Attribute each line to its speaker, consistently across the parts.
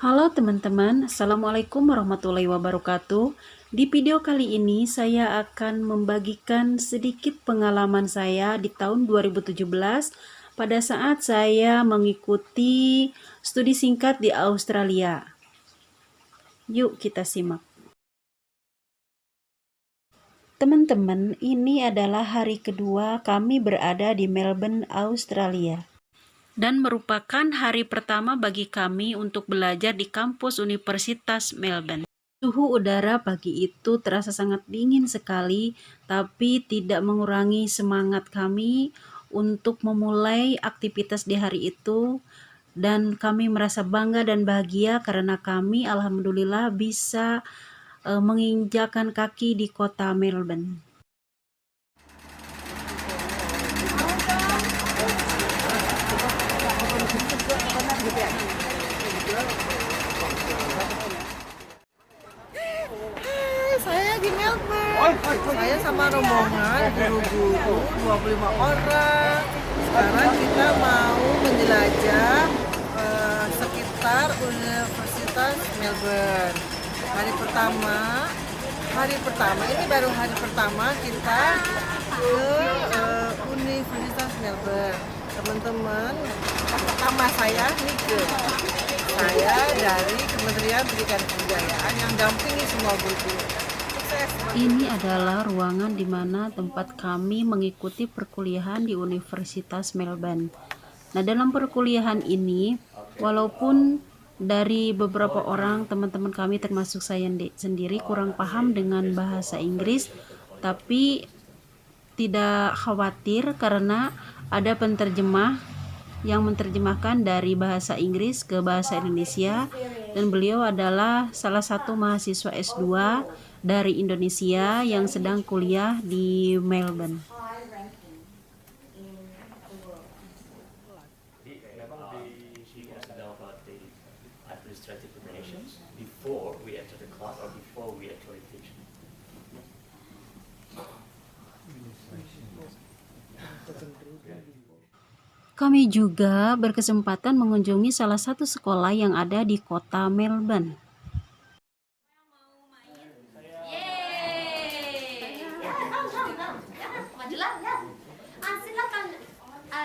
Speaker 1: Halo teman-teman, Assalamualaikum warahmatullahi wabarakatuh. Di video kali ini saya akan membagikan sedikit pengalaman saya di tahun 2017 pada saat saya mengikuti studi singkat di Australia. Yuk kita simak. Teman-teman, ini adalah hari kedua kami berada di Melbourne, Australia. Dan merupakan hari pertama bagi kami untuk belajar di kampus Universitas Melbourne. Suhu udara pagi itu terasa sangat dingin sekali, tapi tidak mengurangi semangat kami untuk memulai aktivitas di hari itu. Dan kami merasa bangga dan bahagia karena kami alhamdulillah bisa menginjakan kaki di kota Melbourne.
Speaker 2: Saya di Melbourne. Saya sama rombongan guru-guru 25 orang. Sekarang kita mau menjelajah sekitar Universitas Melbourne. Hari pertama ini baru hari pertama kita ke Universitas Melbourne. Teman-teman, pertama saya Nike. Saya dari Kementerian Pendidikan dan Kebudayaan yang dampingi semua guru.
Speaker 1: Ini adalah ruangan di mana tempat kami mengikuti perkuliahan di Universitas Melbourne. Nah, dalam perkuliahan ini, walaupun dari beberapa orang teman-teman kami termasuk saya sendiri kurang paham dengan bahasa Inggris, tapi tidak khawatir karena ada penterjemah yang menerjemahkan dari bahasa Inggris ke bahasa Indonesia, dan beliau adalah salah satu mahasiswa S2 dari Indonesia yang sedang kuliah di Melbourne. Kami juga berkesempatan mengunjungi salah satu sekolah yang ada di kota Melbourne.
Speaker 3: Silakan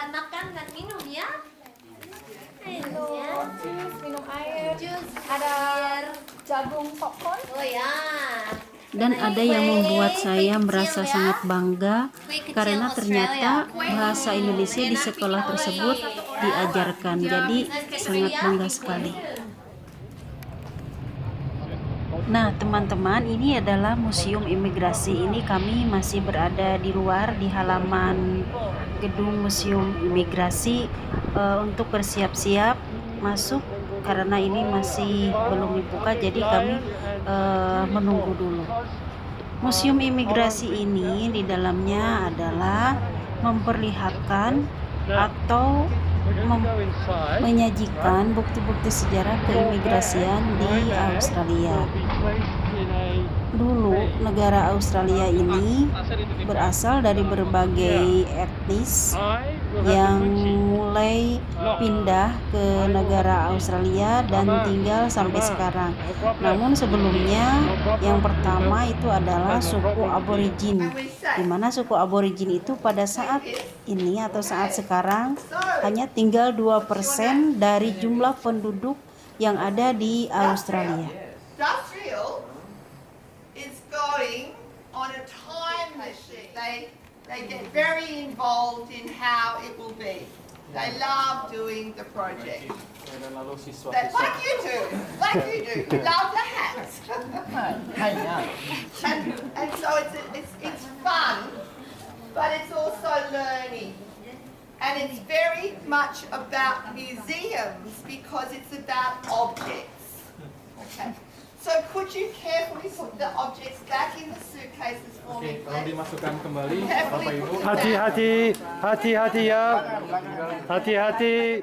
Speaker 3: makan dan minum ya.
Speaker 4: Minum air,
Speaker 3: Jus
Speaker 4: ada jagung popcorn.
Speaker 3: Oh ya.
Speaker 1: Dan ada yang membuat saya merasa sangat bangga karena ternyata bahasa Indonesia di sekolah tersebut diajarkan. Jadi sangat bangga sekali. Nah teman-teman, ini adalah Museum Imigrasi. Ini kami masih berada di luar di halaman gedung Museum Imigrasi untuk bersiap-siap masuk karena ini masih belum dibuka, jadi kami menunggu dulu. Museum Imigrasi ini di dalamnya adalah memperlihatkan atau menyajikan bukti-bukti sejarah keimigrasian di Australia. Dulu negara Australia ini berasal dari berbagai etnis yang mulai pindah ke negara Australia dan tinggal sampai sekarang. Namun sebelumnya yang pertama itu adalah suku aborigin, di mana suku aborigin itu pada saat ini atau saat sekarang hanya tinggal 2% dari jumlah penduduk yang ada di Australia.
Speaker 5: Going on a time machine. They get very involved in how it will be. They love doing the project. Like you do. You love the hats. and so it's fun, but it's also learning. And it's very much about museums because it's about objects. Okay. So could you carefully put the objects back in the suitcases for me,
Speaker 6: Tolong
Speaker 5: please?
Speaker 6: dimasukkan kembali,
Speaker 5: Carefully
Speaker 6: Bapak Ibu.
Speaker 5: put them
Speaker 7: Hati-hati, hati-hati ya. Hati-hati.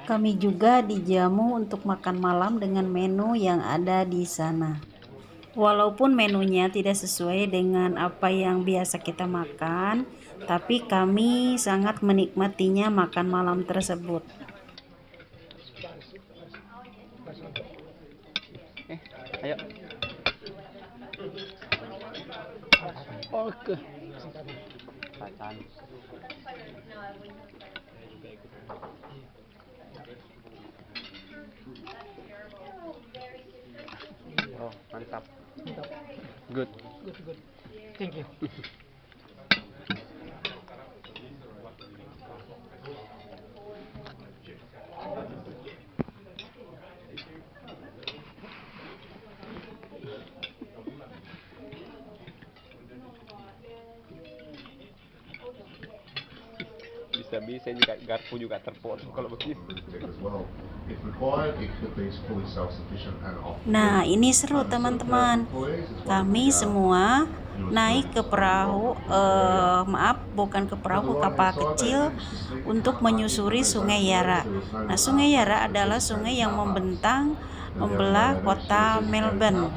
Speaker 1: Kami juga dijamu untuk makan malam dengan menu yang ada di sana. Walaupun menunya tidak sesuai dengan apa yang biasa kita makan, tapi kami sangat menikmatinya makan malam tersebut.
Speaker 7: Ayo. Oke. Oh, mantap. Good. Thank you. Bisa juga garpu juga terpotong kalau begitu.
Speaker 6: as well. If required, it could be fully self-sufficient and often.
Speaker 1: Nah, ini seru teman-teman. Kami semua naik ke perahu, bukan ke perahu, kapal kecil untuk menyusuri Sungai Yara. Nah, Sungai Yara adalah sungai yang membelah kota Melbourne.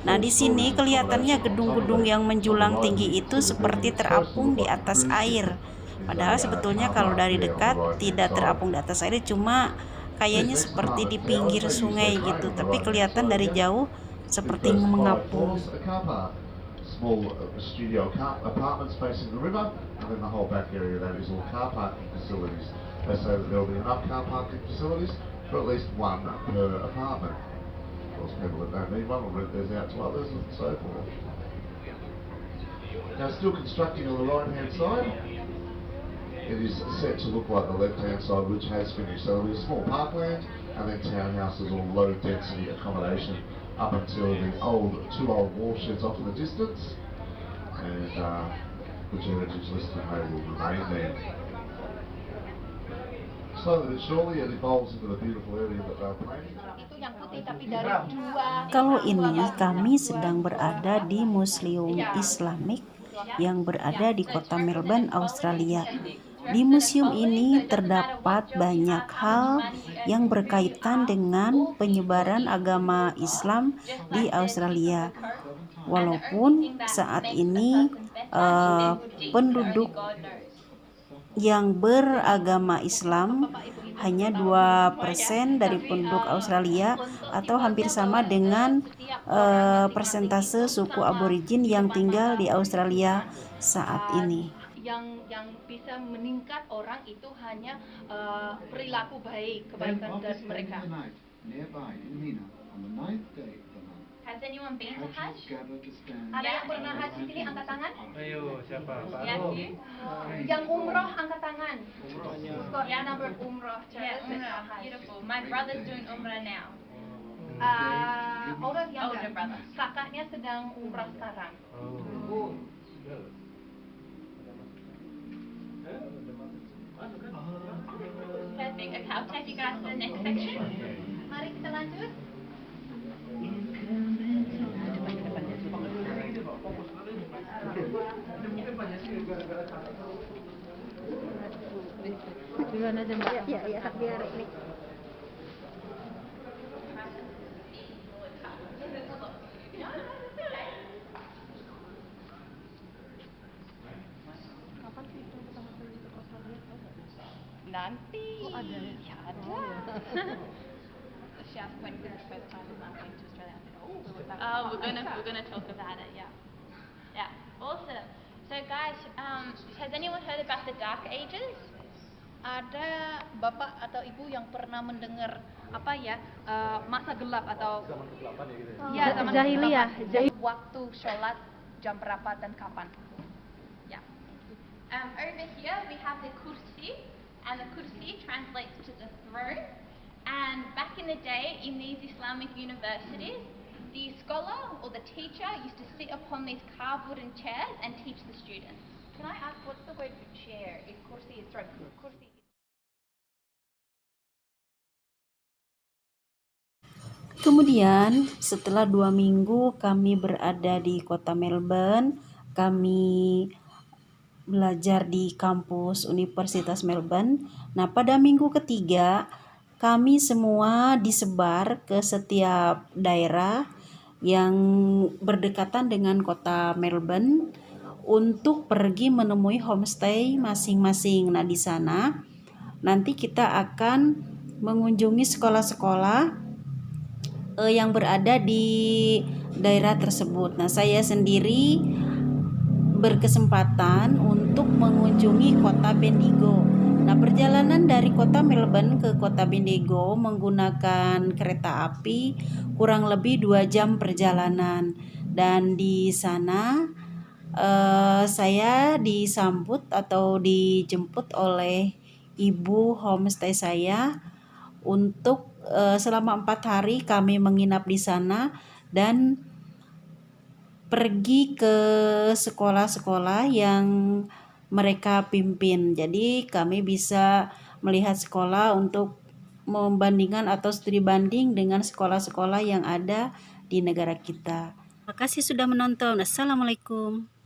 Speaker 1: Nah, di sini kelihatannya gedung-gedung yang menjulang tinggi itu seperti terapung di atas air. Padahal sebetulnya kalau dari dekat tidak terapung di atas air, cuma kayaknya seperti di pinggir sungai gitu, tapi kelihatan dari jauh seperti mengapung.
Speaker 6: Small studio apartments facing the river, and then the whole back area of that is all car parking facilities. They say that there will be enough car parking facilities for at least one per apartment. Of course, people that don't need one will rent theirs out to others and so forth. Now, still constructing on the right-hand side. It is set to look like the left-hand side, which has finished. So there'll be a small parkland and then townhouses or low-density accommodation up until the two old wharf sheds off in the distance, and which heritage listed may will remain there. Slowly but surely it evolves into the beautiful area that they're planning.
Speaker 1: Kalau ini kami sedang berada di Museum Islamik yang berada di kota Melbourne, Australia. Di museum ini terdapat banyak hal yang berkaitan dengan penyebaran agama Islam di Australia. Walaupun saat ini penduduk yang beragama Islam hanya 2% dari penduduk Australia, atau hampir sama dengan persentase suku aborigin yang tinggal di Australia saat ini.
Speaker 8: Yang bisa meningkat orang itu hanya perilaku baik, kebaikan dari mereka.
Speaker 3: Has anyone been to Hajj?
Speaker 8: Ada yang pernah haji sini angkat tangan?
Speaker 7: Ayo, siapa?
Speaker 3: Yes, you?
Speaker 8: Yang umroh angkat tangan.
Speaker 3: Yeah, number umrah. Yeah, umrah. Beautiful. My brother's doing umrah now.
Speaker 8: Orang yang
Speaker 3: Older brother.
Speaker 8: kakaknya sedang umrah sekarang.
Speaker 3: Perfect. Okay, I'll take you guys to the next section.
Speaker 8: Mari kita lanjut.
Speaker 4: Duluan aja Mbak. Iya, biar ini.
Speaker 3: Nanti.
Speaker 8: Oh, ada ya?
Speaker 3: Ya, ada. She asked when was the first time I'm going to Australia. I said, we're gonna talk about it. Yeah. Yeah. Awesome. So guys, has anyone heard about the Dark Ages?
Speaker 8: Ada bapak atau ibu yang pernah mendengar apa ya, masa gelap atau ya zaman
Speaker 4: Jahiliyah.
Speaker 8: waktu sholat jam berapa dan kapan?
Speaker 3: Yeah. Over here we have the kursi, and the kursi translates to the throne. And back in the day, in these Islamic universities, the scholar or the teacher used to sit upon these carved wooden chairs and teach the students.
Speaker 8: Can I ask what's the word for chair? If kursi is throne, kursi.
Speaker 1: Kemudian setelah 2 minggu kami berada di kota Melbourne, kami belajar di kampus Universitas Melbourne. Nah, pada minggu ketiga kami semua disebar ke setiap daerah yang berdekatan dengan kota Melbourne untuk pergi menemui homestay masing-masing. Nah, di sana nanti kita akan mengunjungi sekolah-sekolah yang berada di daerah tersebut. Nah, saya sendiri berkesempatan untuk mengunjungi kota Bendigo. Nah, perjalanan dari kota Melbourne ke kota Bendigo menggunakan kereta api kurang lebih 2 jam perjalanan. Dan di sana saya disambut atau dijemput oleh ibu homestay saya untuk selama 4 hari kami menginap di sana dan pergi ke sekolah-sekolah yang mereka pimpin. Jadi kami bisa melihat sekolah untuk membandingkan atau studi banding dengan sekolah-sekolah yang ada di negara kita. Terima kasih sudah menonton. Assalamualaikum.